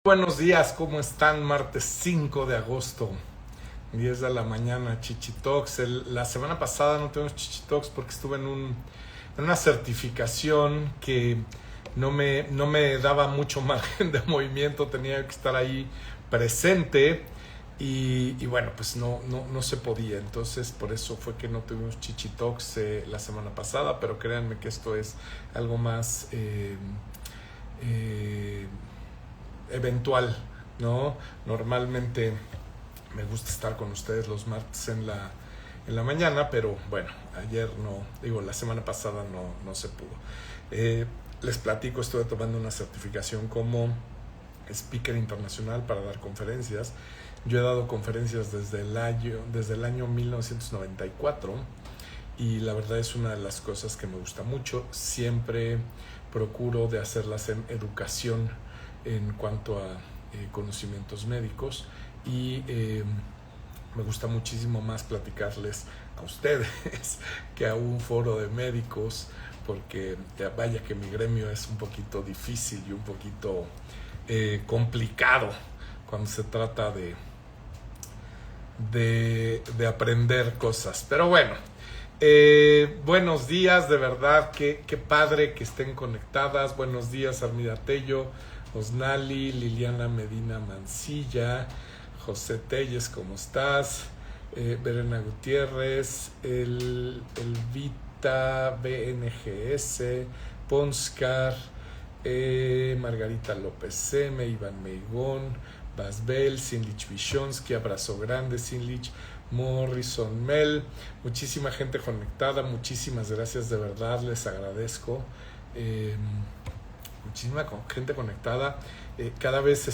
Buenos días, ¿cómo están? Martes 5 de agosto, 10 de la mañana, Chichitox. La semana pasada no tuvimos Chichitox porque estuve en una certificación que no me daba mucho margen de movimiento, tenía que estar ahí presente y bueno, pues no se podía. Entonces, por eso fue que no tuvimos Chichitox la semana pasada, pero créanme que esto es algo más eh, eventual, ¿no? Normalmente me gusta estar con ustedes los martes en la mañana, pero bueno, ayer no, digo, la semana pasada no se pudo. Les platico, estuve tomando una certificación como speaker internacional para dar conferencias. Yo he dado conferencias desde el año 1994 y la verdad es una de las cosas que me gusta mucho. Siempre procuro de hacerlas en educación en cuanto a conocimientos médicos y me gusta muchísimo más platicarles a ustedes que a un foro de médicos, porque vaya que mi gremio es un poquito difícil y un poquito complicado cuando se trata de aprender cosas. Pero bueno, buenos días, de verdad, qué padre que estén conectadas. Buenos días, Armida Tello, Osnali, Liliana Medina Mancilla, José Telles, ¿cómo estás? Verena Gutiérrez, Elvita BNGS, Ponscar, Margarita López M, Iván Meigón, Basbel, Sinlich Vishonsky, abrazo grande, Sinlich, Morrison Mel, muchísima gente conectada, muchísimas gracias, de verdad les agradezco. Muchísima gente conectada. Cada vez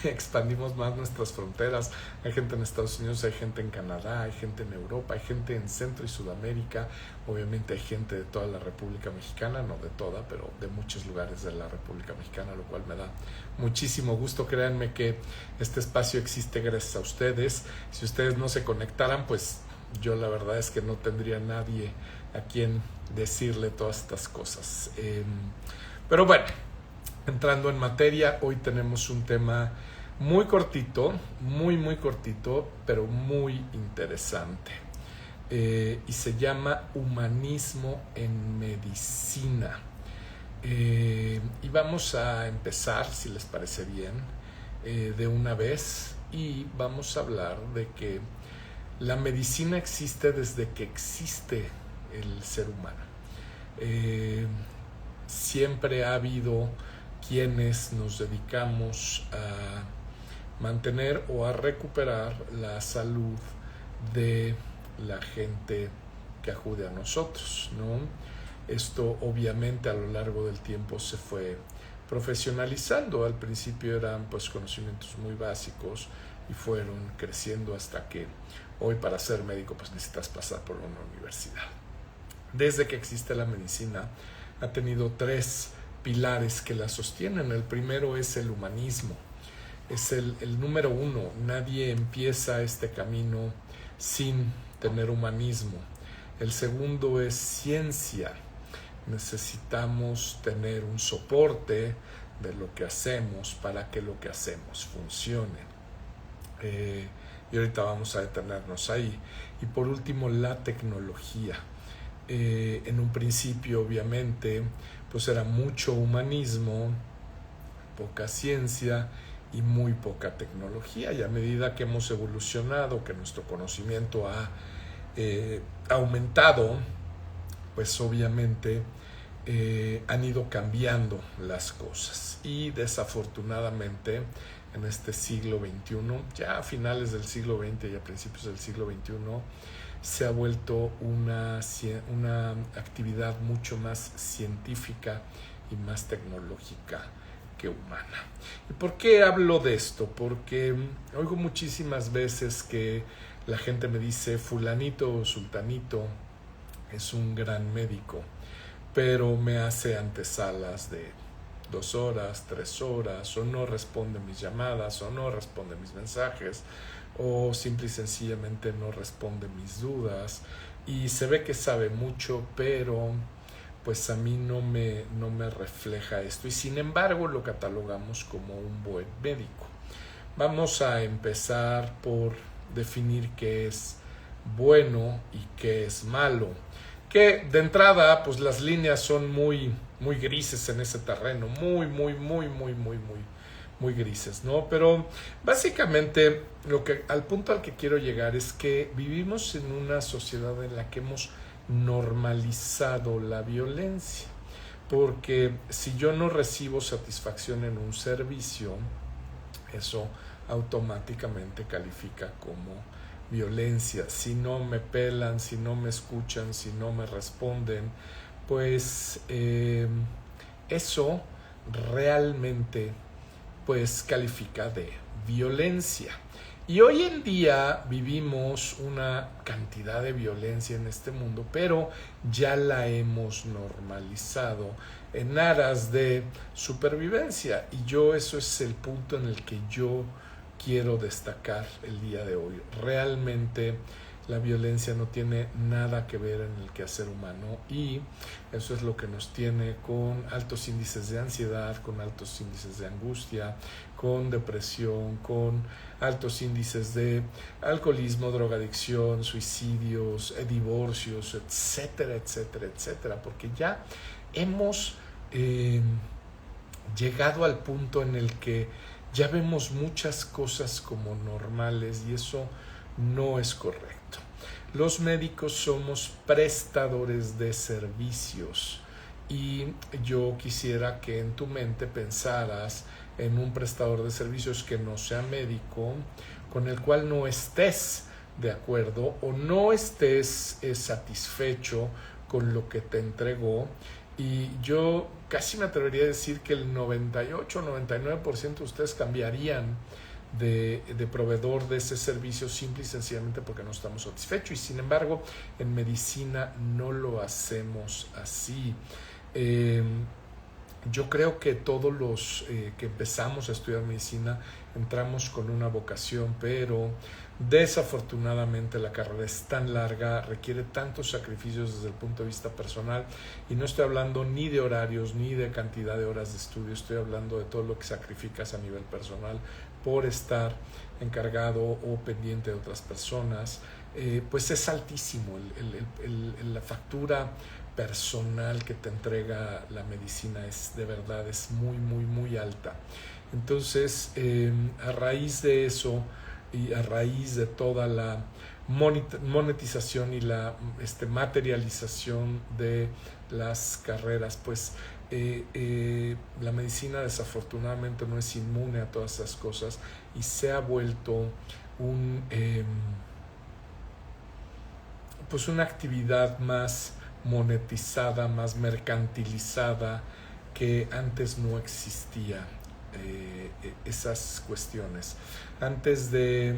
expandimos más nuestras fronteras. Hay gente en Estados Unidos, hay gente en Canadá, hay gente en Europa, hay gente en Centro y Sudamérica. Obviamente hay gente de toda la República Mexicana, no de toda, pero de muchos lugares de la República Mexicana, lo cual me da muchísimo gusto. Créanme que este espacio existe gracias a ustedes. Si ustedes no se conectaran, pues yo la verdad es que no tendría nadie a quien decirle todas estas cosas. Pero bueno, entrando en materia, hoy tenemos un tema muy cortito, muy cortito, pero muy interesante. Y se llama Humanismo en Medicina. Y vamos a empezar, si les parece bien, de una vez. Y vamos a hablar de que la medicina existe desde que existe el ser humano. Siempre ha habido quienes nos dedicamos a mantener o a recuperar la salud de la gente que acude a nosotros, ¿no? Esto obviamente a lo largo del tiempo se fue profesionalizando. Al principio eran pues conocimientos muy básicos y fueron creciendo hasta que hoy para ser médico pues necesitas pasar por una universidad. Desde que existe la medicina ha tenido tres pilares que la sostienen. El primero es el humanismo, es el número uno. Nadie empieza este camino sin tener humanismo. El segundo es ciencia. Necesitamos tener un soporte de lo que hacemos para que lo que hacemos funcione. Y ahorita vamos a detenernos ahí. Y por último, la tecnología. En un principio obviamente pues era mucho humanismo, poca ciencia y muy poca tecnología, y a medida que hemos evolucionado, que nuestro conocimiento ha aumentado, pues obviamente han ido cambiando las cosas. Y desafortunadamente en este siglo XXI, ya a finales del siglo XX y a principios del siglo XXI, se ha vuelto una actividad mucho más científica y más tecnológica que humana. ¿Y por qué hablo de esto? Porque oigo muchísimas veces que la gente me dice fulanito o sultanito es un gran médico, pero me hace antesalas de 2 horas, 3 horas, o no responde mis llamadas, o no responde mis mensajes, o simple y sencillamente no responde mis dudas, y se ve que sabe mucho, pero pues a mí no me refleja esto, y sin embargo lo catalogamos como un buen médico. Vamos a empezar por definir qué es bueno y qué es malo, que de entrada pues las líneas son muy grises en ese terreno, muy grises, ¿no? Pero básicamente al punto al que quiero llegar es que vivimos en una sociedad en la que hemos normalizado la violencia, porque si yo no recibo satisfacción en un servicio, eso automáticamente califica como violencia. Si no me pelan, si no me escuchan, si no me responden, pues eso realmente pues califica de violencia. Y hoy en día vivimos una cantidad de violencia en este mundo, pero ya la hemos normalizado en aras de supervivencia. Y eso es el punto en el que yo quiero destacar el día de hoy. Realmente la violencia no tiene nada que ver en el quehacer humano, y eso es lo que nos tiene con altos índices de ansiedad, con altos índices de angustia, con depresión, con altos índices de alcoholismo, drogadicción, suicidios, divorcios, etcétera, etcétera, etcétera, porque ya hemos llegado al punto en el que ya vemos muchas cosas como normales, y eso no es correcto. Los médicos somos prestadores de servicios, y yo quisiera que en tu mente pensaras en un prestador de servicios que no sea médico, con el cual no estés de acuerdo o no estés satisfecho con lo que te entregó. Y yo casi me atrevería a decir que el 98-99% de ustedes cambiarían de proveedor de ese servicio simple y sencillamente porque no estamos satisfechos. Y sin embargo, en medicina no lo hacemos así. Yo creo que todos los que empezamos a estudiar medicina entramos con una vocación, pero desafortunadamente la carrera es tan larga, requiere tantos sacrificios desde el punto de vista personal, y no estoy hablando ni de horarios ni de cantidad de horas de estudio, estoy hablando de todo lo que sacrificas a nivel personal por estar encargado o pendiente de otras personas. Pues es altísimo la factura personal que te entrega la medicina, es de verdad, es muy alta. Entonces, a raíz de eso y a raíz de toda la monetización y la materialización de las carreras, pues la medicina desafortunadamente no es inmune a todas esas cosas, y se ha vuelto pues una actividad más monetizada, más mercantilizada, que antes no existía. Esas cuestiones antes de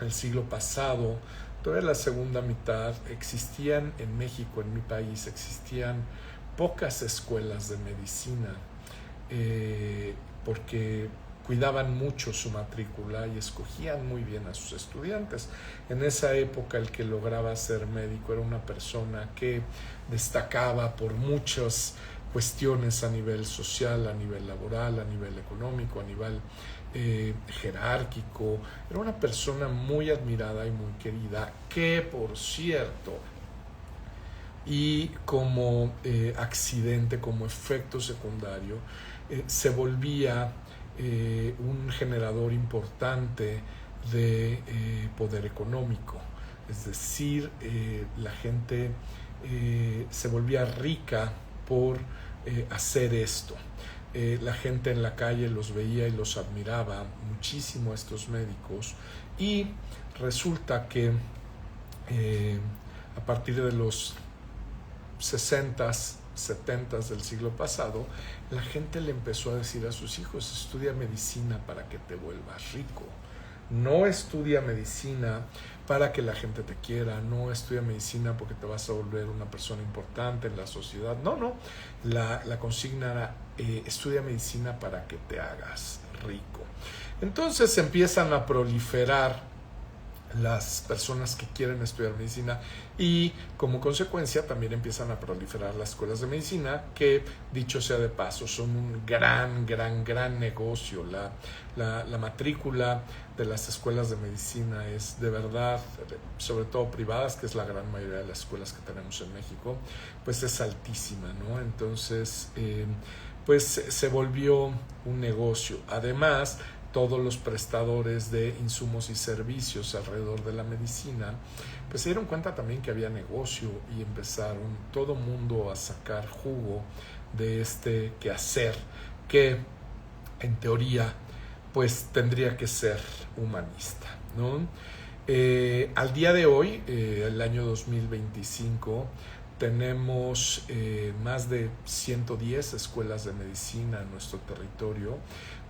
el siglo pasado, toda la segunda mitad, existían en México, en mi país, existían pocas escuelas de medicina, porque cuidaban mucho su matrícula y escogían muy bien a sus estudiantes. En esa época el que lograba ser médico era una persona que destacaba por muchas cuestiones a nivel social, a nivel laboral, a nivel económico, a nivel jerárquico. Era una persona muy admirada y muy querida, que por cierto, y como accidente, como efecto secundario, se volvía un generador importante de poder económico. Es decir, la gente se volvía rica por hacer esto. La gente en la calle los veía y los admiraba muchísimo a estos médicos, y resulta que a partir de los 60s, 70s del siglo pasado, la gente le empezó a decir a sus hijos: estudia medicina para que te vuelvas rico. No estudia medicina para que la gente te quiera, no estudia medicina porque te vas a volver una persona importante en la sociedad. No. La consigna era: estudia medicina para que te hagas rico. Entonces empiezan a proliferar las personas que quieren estudiar medicina, y como consecuencia también empiezan a proliferar las escuelas de medicina, que dicho sea de paso son un gran negocio. La matrícula de las escuelas de medicina es de verdad, sobre todo privadas, que es la gran mayoría de las escuelas que tenemos en México, pues es altísima, ¿no? Entonces pues se volvió un negocio. Además, todos los prestadores de insumos y servicios alrededor de la medicina, pues se dieron cuenta también que había negocio y empezaron todo mundo a sacar jugo de este quehacer que en teoría pues tendría que ser humanista, ¿no? Al día de hoy, el año 2025, tenemos más de 110 escuelas de medicina en nuestro territorio,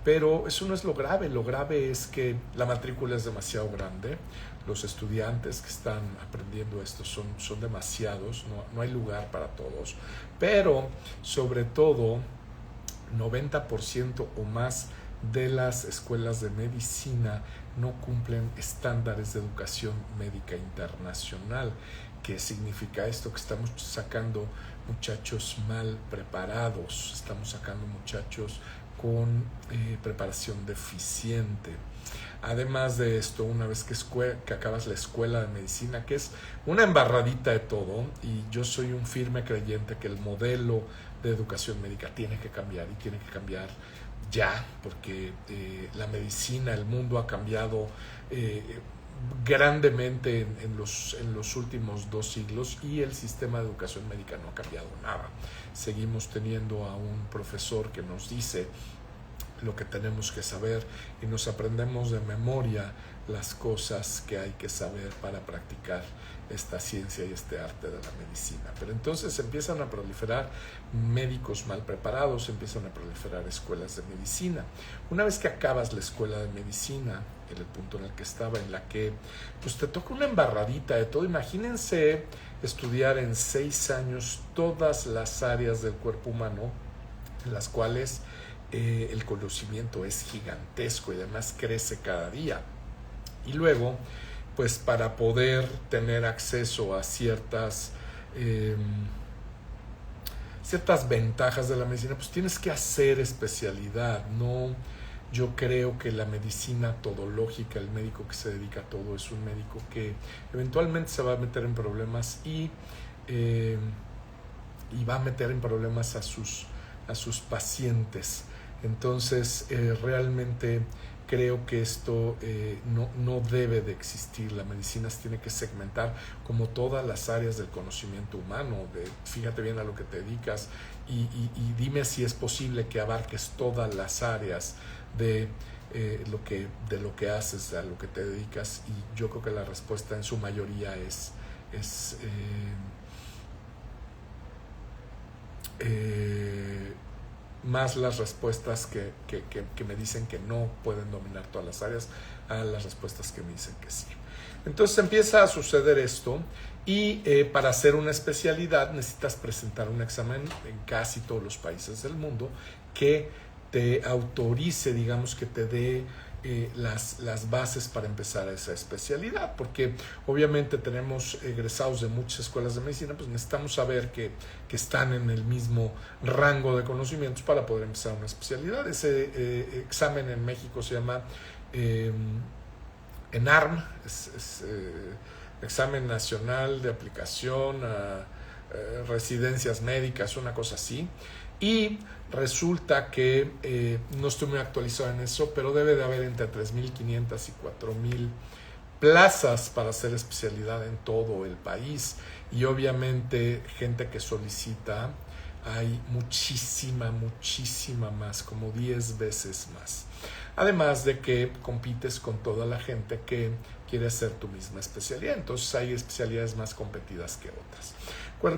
pero eso no es lo grave es que la matrícula es demasiado grande, los estudiantes que están aprendiendo esto son demasiados, no hay lugar para todos, pero sobre todo 90% o más de las escuelas de medicina no cumplen estándares de educación médica internacional. ¿Qué significa esto? Que estamos sacando muchachos mal preparados, estamos sacando muchachos con preparación deficiente. Además de esto, una vez que acabas la escuela de medicina, que es una embarradita de todo, y yo soy un firme creyente que el modelo de educación médica tiene que cambiar, y tiene que cambiar ya, porque la medicina, el mundo ha cambiado grandemente en los últimos 2 siglos, y el sistema de educación médica no ha cambiado nada. Seguimos teniendo a un profesor que nos dice lo que tenemos que saber, y nos aprendemos de memoria las cosas que hay que saber para practicar esta ciencia y este arte de la medicina. Pero entonces empiezan a proliferar médicos mal preparados, empiezan a proliferar escuelas de medicina. Una vez que acabas la escuela de medicina, en el punto en el que estaba, en la que pues te toca una embarradita de todo. Imagínense estudiar en 6 años todas las áreas del cuerpo humano, en las cuales el conocimiento es gigantesco y además crece cada día. Y luego, pues para poder tener acceso a ciertas ventajas de la medicina, pues tienes que hacer especialidad. No, yo creo que la medicina todológica, el médico que se dedica a todo, es un médico que eventualmente se va a meter en problemas y va a meter en problemas a sus pacientes. Entonces realmente creo que esto no debe de existir. La medicina se tiene que segmentar como todas las áreas del conocimiento humano. Fíjate bien a lo que te dedicas y dime si es posible que abarques todas las áreas de lo que haces, a lo que te dedicas, y yo creo que la respuesta en su mayoría es más las respuestas que me dicen que no pueden dominar todas las áreas a las respuestas que me dicen que sí. Entonces empieza a suceder esto, y para hacer una especialidad necesitas presentar un examen en casi todos los países del mundo que te autorice, digamos, que te dé las bases para empezar esa especialidad, porque obviamente tenemos egresados de muchas escuelas de medicina, pues necesitamos saber que están en el mismo rango de conocimientos para poder empezar una especialidad. Ese examen en México se llama ENARM, es Examen Nacional de Aplicación a Residencias Médicas, una cosa así. Y resulta que no estoy muy actualizado en eso, pero debe de haber entre 3.500 y 4.000 plazas para hacer especialidad en todo el país, y obviamente gente que solicita hay muchísima más, como 10 veces más. Además de que compites con toda la gente que quiere hacer tu misma especialidad, entonces hay especialidades más competidas que otras.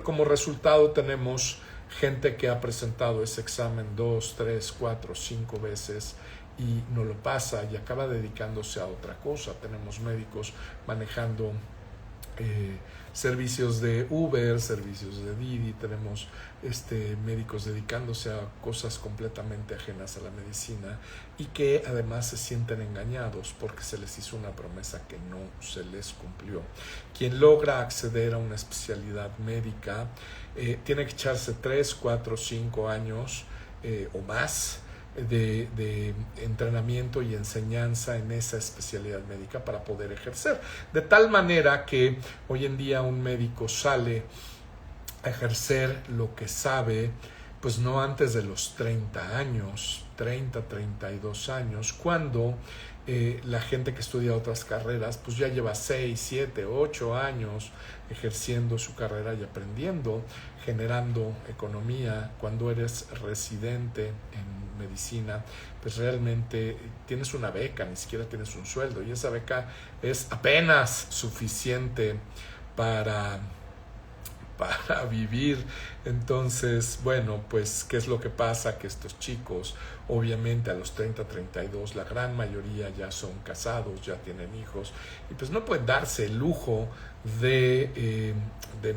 Como resultado tenemos gente que ha presentado ese examen 2, 3, 4, 5 veces y no lo pasa y acaba dedicándose a otra cosa. Tenemos médicos manejando servicios de Uber, servicios de Didi, tenemos médicos dedicándose a cosas completamente ajenas a la medicina y que además se sienten engañados porque se les hizo una promesa que no se les cumplió. Quien logra acceder a una especialidad médica tiene que echarse 3, 4, 5 años o más de entrenamiento y enseñanza en esa especialidad médica para poder ejercer. De tal manera que hoy en día un médico sale a ejercer lo que sabe, pues no antes de los 30 años, 30, 32 años, cuando la gente que estudia otras carreras pues ya lleva 6, 7, 8 años ejerciendo su carrera y aprendiendo, generando economía. Cuando eres residente en medicina, pues realmente tienes una beca, ni siquiera tienes un sueldo, y esa beca es apenas suficiente para vivir. Entonces, bueno, pues ¿qué es lo que pasa? Que estos chicos, obviamente a los 30, 32, la gran mayoría ya son casados, ya tienen hijos, y pues no pueden darse el lujo de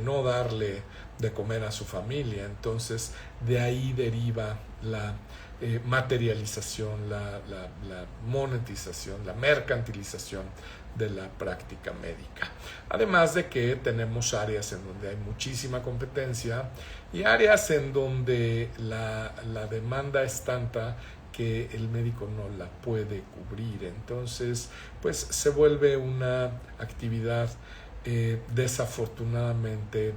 no darle de comer a su familia. Entonces, de ahí deriva la materialización, la monetización, la mercantilización de la práctica médica. Además de que tenemos áreas en donde hay muchísima competencia y áreas en donde la demanda es tanta que el médico no la puede cubrir. Entonces, pues se vuelve una actividad desafortunadamente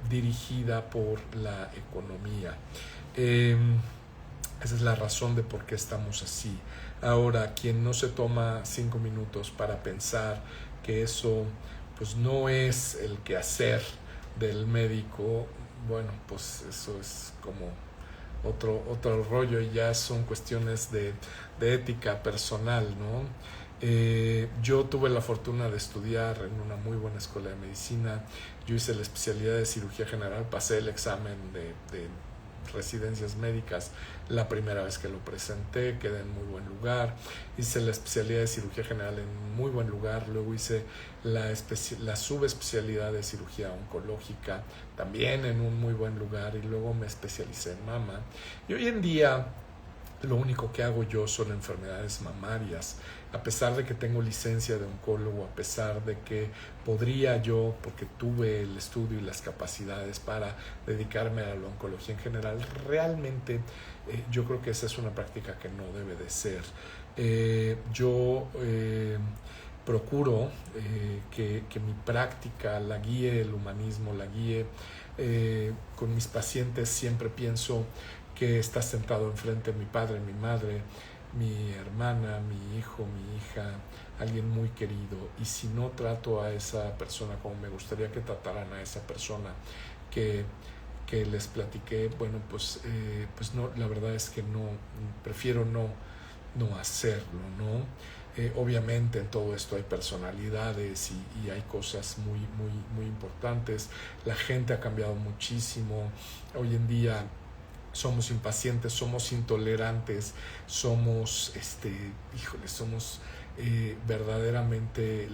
dirigida por la economía. Esa es la razón de por qué estamos así. Ahora, quien no se toma 5 minutos para pensar que eso pues no es el quehacer del médico, bueno, pues eso es como otro rollo, y ya son cuestiones de ética personal, ¿no? Yo tuve la fortuna de estudiar en una muy buena escuela de medicina. Yo hice la especialidad de cirugía general, pasé el examen de residencias médicas la primera vez que lo presenté, quedé en muy buen lugar. Hice la especialidad de cirugía general en muy buen lugar, luego hice la subespecialidad de cirugía oncológica también en un muy buen lugar, y luego me especialicé en mama. Y hoy en día lo único que hago yo son enfermedades mamarias, a pesar de que tengo licencia de oncólogo, a pesar de que podría yo, porque tuve el estudio y las capacidades para dedicarme a la oncología en general. Realmente yo creo que esa es una práctica que no debe de ser. Yo procuro que mi práctica la guíe el humanismo, la guíe con mis pacientes. Siempre pienso que está sentado enfrente mi padre, mi madre, mi hermana, mi hijo, mi hija, alguien muy querido, y si no trato a esa persona como me gustaría que trataran a esa persona que les platiqué, bueno, pues no, la verdad es que no, prefiero no hacerlo, ¿no? Obviamente en todo esto hay personalidades y hay cosas muy, muy, muy importantes. La gente ha cambiado muchísimo. Hoy en día somos impacientes, somos intolerantes, somos, somos verdaderamente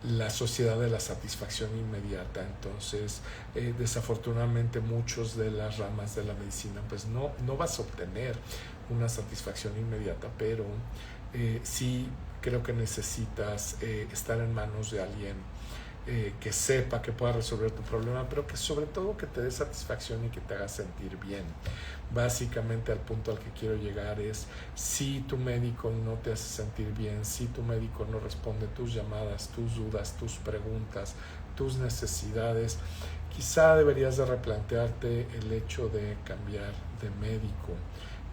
la sociedad de la satisfacción inmediata. Entonces, desafortunadamente, muchos de las ramas de la medicina, pues no vas a obtener una satisfacción inmediata, pero sí creo que necesitas estar en manos de alguien que sepa, que pueda resolver tu problema, pero que sobre todo que te dé satisfacción y que te haga sentir bien. Básicamente al punto al que quiero llegar es: si tu médico no te hace sentir bien, si tu médico no responde tus llamadas, tus dudas, tus preguntas, tus necesidades, quizá deberías de replantearte el hecho de cambiar de médico.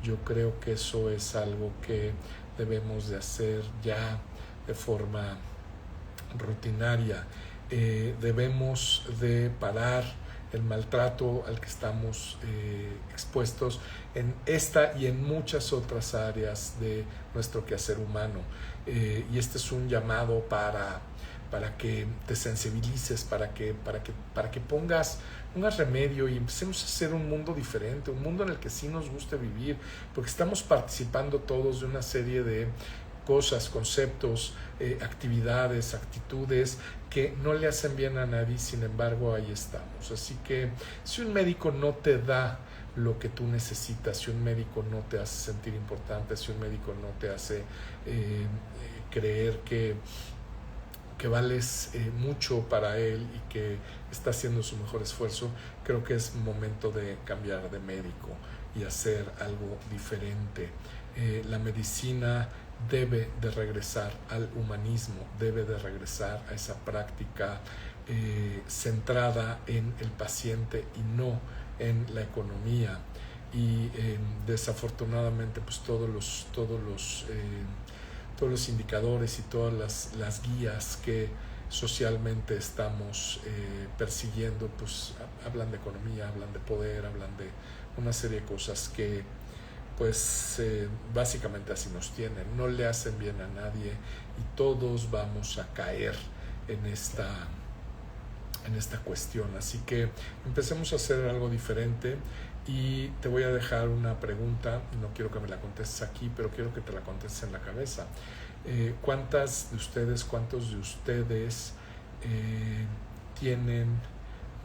Yo creo que eso es algo que debemos de hacer ya de forma rutinaria. Debemos de parar el maltrato al que estamos expuestos en esta y en muchas otras áreas de nuestro quehacer humano, y este es un llamado para que te sensibilices, para que pongas remedio y empecemos a hacer un mundo diferente, un mundo en el que sí nos guste vivir, porque estamos participando todos de una serie de cosas, conceptos, actividades, actitudes que no le hacen bien a nadie, sin embargo ahí estamos. Así que si un médico no te da lo que tú necesitas, si un médico no te hace sentir importante, si un médico no te hace creer que vales mucho para él y que está haciendo su mejor esfuerzo, creo que es momento de cambiar de médico y hacer algo diferente. La medicina debe de regresar al humanismo, debe de regresar a esa práctica centrada en el paciente y no en la economía. Y desafortunadamente pues todos los indicadores y todas las guías que socialmente estamos persiguiendo pues hablan de economía, hablan de poder, hablan de una serie de cosas que pues básicamente así nos tienen, no le hacen bien a nadie y todos vamos a caer en esta cuestión. Así que empecemos a hacer algo diferente y te voy a dejar una pregunta, no quiero que me la contestes aquí, pero quiero que te la contestes en la cabeza. ¿Cuántos de ustedes tienen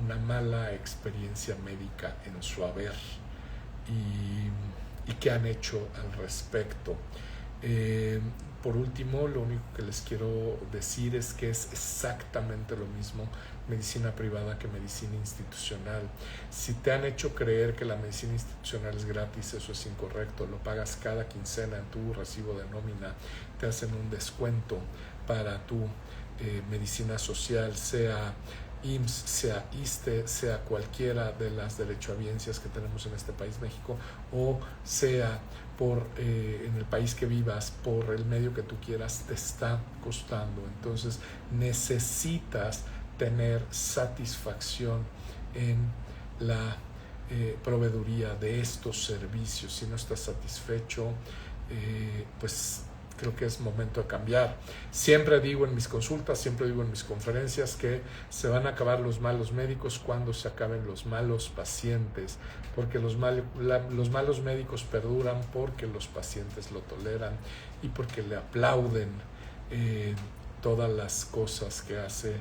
una mala experiencia médica en su haber y qué han hecho al respecto? Por último, lo único que les quiero decir es que es exactamente lo mismo medicina privada que medicina institucional. Si te han hecho creer que la medicina institucional es gratis, eso es incorrecto. Lo pagas cada quincena en tu recibo de nómina, te hacen un descuento para tu medicina social, sea IMSS, sea ISSSTE, sea cualquiera de las derechohabiencias que tenemos en este país, México, o sea en el país que vivas, por el medio que tú quieras, te está costando. Entonces necesitas tener satisfacción en la proveeduría de estos servicios. Si no estás satisfecho, pues creo que es momento de cambiar. Siempre digo en mis consultas, siempre digo en mis conferencias que se van a acabar los malos médicos cuando se acaben los malos pacientes, porque los malos médicos perduran porque los pacientes lo toleran y porque le aplauden todas las cosas que hace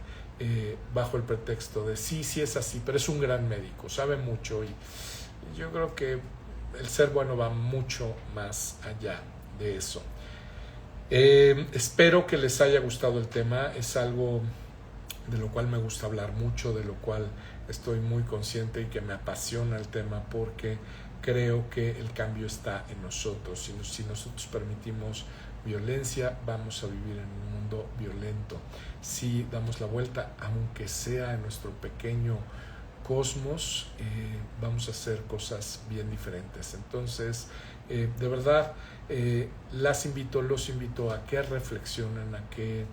bajo el pretexto de sí es así, pero es un gran médico, sabe mucho, y yo creo que el ser bueno va mucho más allá de eso. Espero que les haya gustado el tema. Es algo de lo cual me gusta hablar mucho, de lo cual estoy muy consciente y que me apasiona el tema, porque creo que el cambio está en nosotros. Si nosotros permitimos violencia, vamos a vivir en un mundo violento. Si damos la vuelta, aunque sea en nuestro pequeño cosmos, vamos a hacer cosas bien diferentes. Entonces, de verdad, los invito a que reflexionen, a que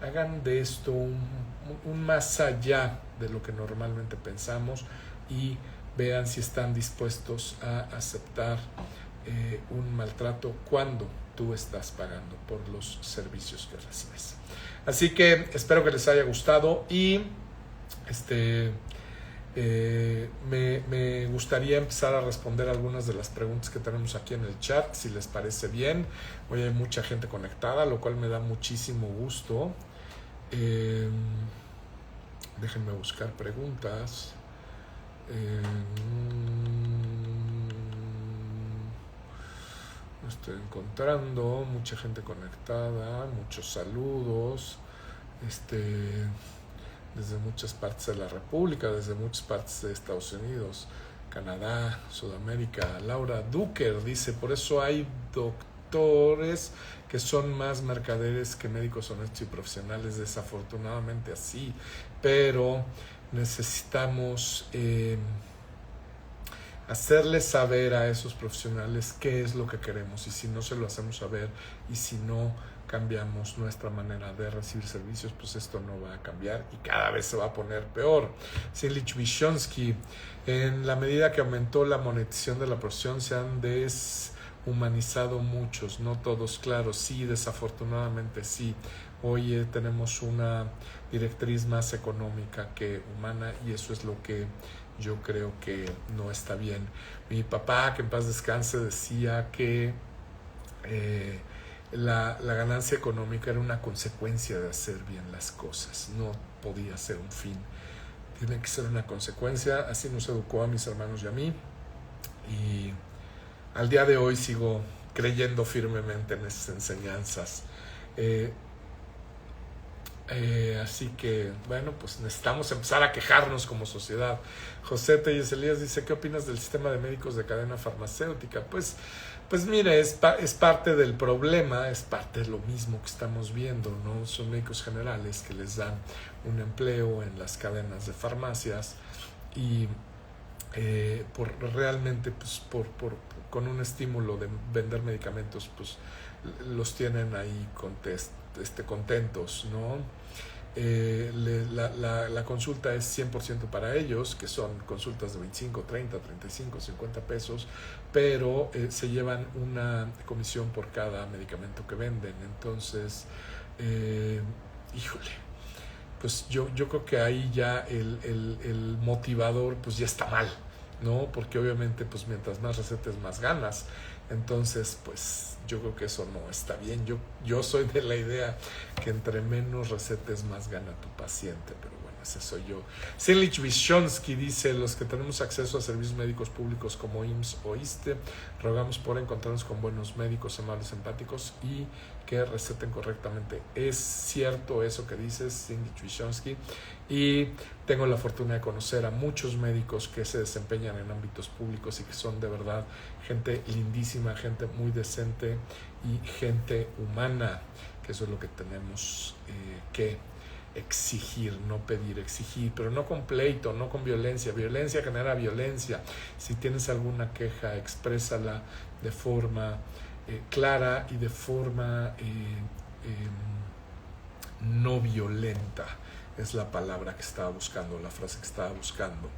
hagan de esto un más allá de lo que normalmente pensamos y vean si están dispuestos a aceptar un maltrato cuando tú estás pagando por los servicios que recibes. Así que espero que les haya gustado y me gustaría empezar a responder algunas de las preguntas que tenemos aquí en el chat, si les parece bien. Hoy hay mucha gente conectada, lo cual me da muchísimo gusto. Déjenme buscar preguntas. No estoy encontrando. Mucha gente conectada, muchos saludos. Desde muchas partes de la República, desde muchas partes de Estados Unidos, Canadá, Sudamérica. Laura Duker dice, por eso hay doctores que son más mercaderes que médicos honestos y profesionales. Desafortunadamente así, pero necesitamos hacerles saber a esos profesionales qué es lo que queremos, y si no se lo hacemos saber y si no cambiamos nuestra manera de recibir servicios, pues esto no va a cambiar y cada vez se va a poner peor. Silich Vyshonsky, en la medida que aumentó la monetización de la profesión, se han deshumanizado muchos, no todos, claro, sí, desafortunadamente sí. Hoy tenemos una directriz más económica que humana, y eso es lo que yo creo que no está bien. Mi papá, que en paz descanse, decía que la ganancia económica era una consecuencia de hacer bien las cosas, no podía ser un fin, tiene que ser una consecuencia. Así nos educó a mis hermanos y a mí, y al día de hoy sigo creyendo firmemente en esas enseñanzas. Así que, bueno, pues necesitamos empezar a quejarnos como sociedad. José Telles Elías dice, ¿qué opinas del sistema de médicos de cadena farmacéutica? Pues mire, es parte del problema, es parte de lo mismo que estamos viendo, ¿no? Son médicos generales que les dan un empleo en las cadenas de farmacias y realmente, pues, con un estímulo de vender medicamentos, pues los tienen ahí contentos, ¿no? La consulta es 100% para ellos, que son consultas de 25, 30, 35, 50 pesos, pero se llevan una comisión por cada medicamento que venden. Entonces, híjole, pues yo creo que ahí ya el motivador pues ya está mal, ¿no? Porque obviamente pues mientras más recetas más ganas. Entonces pues yo creo que eso no está bien. Yo soy de la idea que entre menos recetas más gana tu paciente, pero bueno, ese soy yo. Sinlich Vyshonsky dice, los que tenemos acceso a servicios médicos públicos como IMSS o ISSSTE, rogamos por encontrarnos con buenos médicos amables, empáticos y que receten correctamente. Es cierto eso que dices, Sinlich Vyshonsky, y tengo la fortuna de conocer a muchos médicos que se desempeñan en ámbitos públicos y que son de verdad gente lindísima, gente muy decente y gente humana, que eso es lo que tenemos que exigir, no pedir, exigir, pero no con pleito, no con violencia. Violencia genera violencia. Si tienes alguna queja, exprésala de forma clara y de forma no violenta. Es la palabra que estaba buscando, la frase que estaba buscando.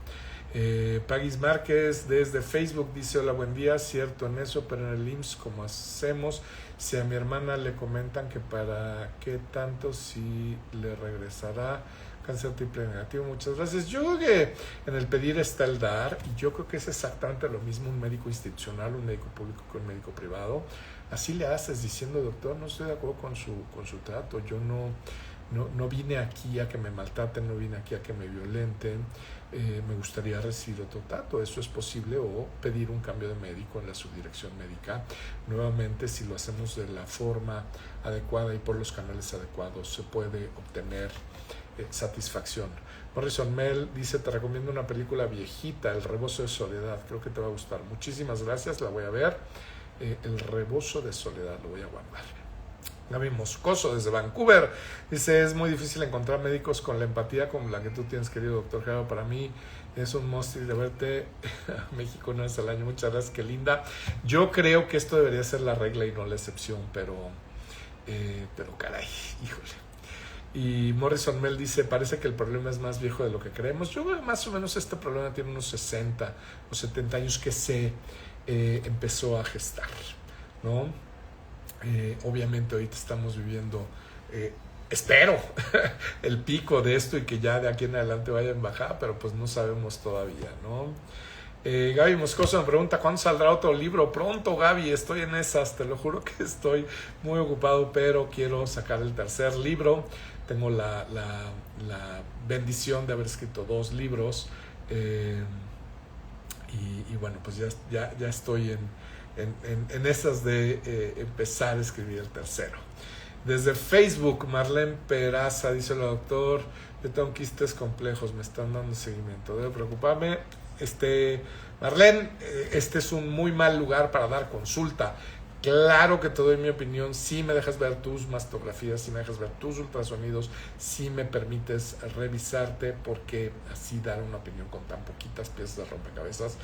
Pagis Márquez desde Facebook dice, hola, buen día, cierto en eso, pero en el IMSS, ¿cómo hacemos? Si a mi hermana le comentan que para qué tanto, si le regresará cáncer triple negativo, muchas gracias. Yo creo que en el pedir está el dar, y yo creo que es exactamente lo mismo un médico institucional, un médico público que un médico privado. Así le haces diciendo, doctor, no estoy de acuerdo con su trato, yo no vine aquí a que me maltraten, no vine aquí a que me violenten, me gustaría recibir otro trato. Eso es posible, o pedir un cambio de médico en la subdirección médica. Nuevamente, si lo hacemos de la forma adecuada y por los canales adecuados, se puede obtener satisfacción. Morrison Mel dice, te recomiendo una película viejita, El Rebozo de Soledad, creo que te va a gustar. Muchísimas gracias, la voy a ver. El Rebozo de Soledad, lo voy a guardar. Gaby Moscoso desde Vancouver dice, es muy difícil encontrar médicos con la empatía como la que tú tienes, querido doctor Gerardo. Para mí es un must de verte a México una vez al año. Muchas gracias, qué linda. Yo creo que esto debería ser la regla y no la excepción, pero caray, híjole. Y Morrison Mel dice, parece que el problema es más viejo de lo que creemos. Yo creo que más o menos este problema tiene unos 60 o 70 años que se empezó a gestar, ¿no? Obviamente ahorita estamos viviendo, espero, el pico de esto y que ya de aquí en adelante vaya en bajada, pero pues no sabemos todavía, ¿no? Gaby Moscoso me pregunta, ¿cuándo saldrá otro libro? Pronto, Gaby, estoy en esas, te lo juro que estoy muy ocupado, pero quiero sacar el tercer libro. Tengo la bendición de haber escrito 2 libros, y bueno, pues ya estoy en esas de empezar a escribir el tercero. Desde Facebook, Marlene Peraza dice, hola doctor, yo tengo quistes complejos, me están dando seguimiento, ¿debo preocuparme? Marlene, este es un muy mal lugar para dar consulta. Claro que te doy mi opinión, si me dejas ver tus mastografías, si me dejas ver tus ultrasonidos, si me permites revisarte, porque así dar una opinión con tan poquitas piezas de rompecabezas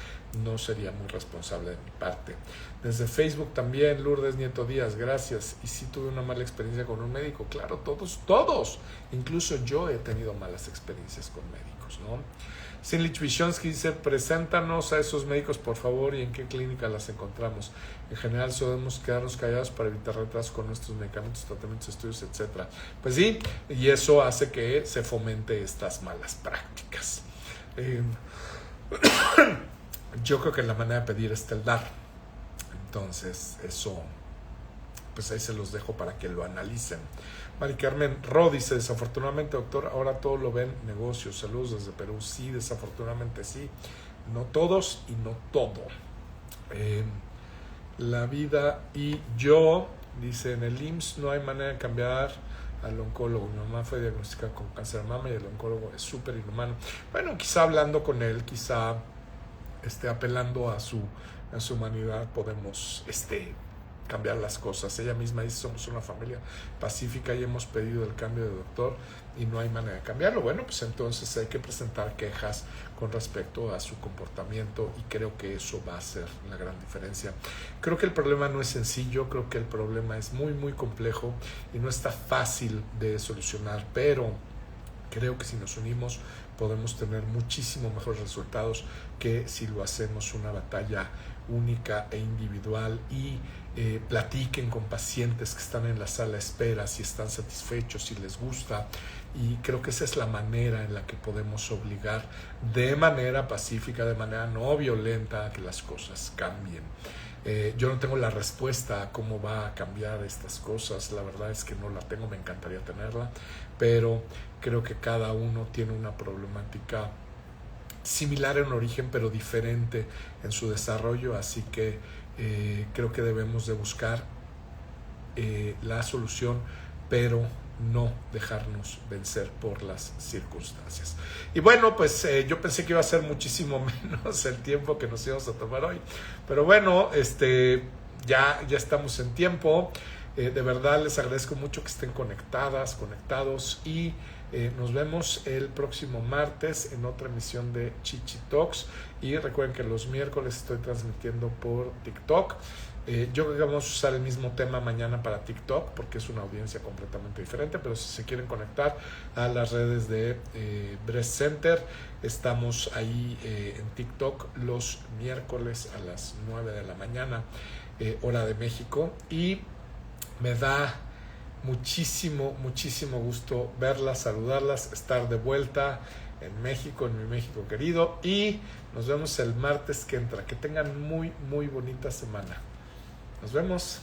no sería muy responsable de mi parte. Desde Facebook también, Lourdes Nieto Díaz, gracias. Y si tuve una mala experiencia con un médico, claro, todos, incluso yo he tenido malas experiencias con médicos, ¿no? Sinlich Vyshonsky dice, preséntanos a esos médicos por favor y en qué clínica las encontramos. En general solemos quedarnos callados para evitar retrasos con nuestros medicamentos, tratamientos, estudios, etc. Pues sí, y eso hace que se fomente estas malas prácticas. Yo creo que la manera de pedir está el dar. Entonces eso pues ahí se los dejo para que lo analicen. Mari Carmen Ro dice, desafortunadamente, doctor, ahora todo lo ven negocios. Saludos desde Perú. Sí, desafortunadamente sí. No todos y no todo. La vida y yo, dice, en el IMSS no hay manera de cambiar al oncólogo. Mi mamá fue diagnosticada con cáncer de mama y el oncólogo es súper inhumano. Bueno, quizá hablando con él, quizá apelando a su humanidad, podemos cambiar las cosas. Ella misma dice, somos una familia pacífica y hemos pedido el cambio de doctor y no hay manera de cambiarlo. Bueno, pues entonces hay que presentar quejas con respecto a su comportamiento y creo que eso va a ser la gran diferencia. Creo que el problema no es sencillo, creo que el problema es muy, muy complejo y no está fácil de solucionar, pero creo que si nos unimos podemos tener muchísimo mejores resultados que si lo hacemos una batalla única e individual y platiquen con pacientes que están en la sala de espera si están satisfechos, si les gusta, y creo que esa es la manera en la que podemos obligar de manera pacífica, de manera no violenta, a que las cosas cambien. Yo no tengo la respuesta a cómo va a cambiar estas cosas, la verdad es que no la tengo, me encantaría tenerla, pero creo que cada uno tiene una problemática similar en origen, pero diferente en su desarrollo, así que creo que debemos de buscar la solución, pero no dejarnos vencer por las circunstancias. Y bueno, pues yo pensé que iba a ser muchísimo menos el tiempo que nos íbamos a tomar hoy, pero bueno, ya estamos en tiempo. De verdad les agradezco mucho que estén conectados y nos vemos el próximo martes en otra emisión de Chichi Talks. Y recuerden que los miércoles estoy transmitiendo por TikTok. Yo creo que vamos a usar el mismo tema mañana para TikTok porque es una audiencia completamente diferente, pero si se quieren conectar a las redes de Breast Center, estamos ahí en TikTok los miércoles a las 9 de la mañana, hora de México, y me da muchísimo gusto verlas, saludarlas, estar de vuelta en México, en mi México querido, y nos vemos el martes que entra. Que tengan muy bonita semana. Nos vemos.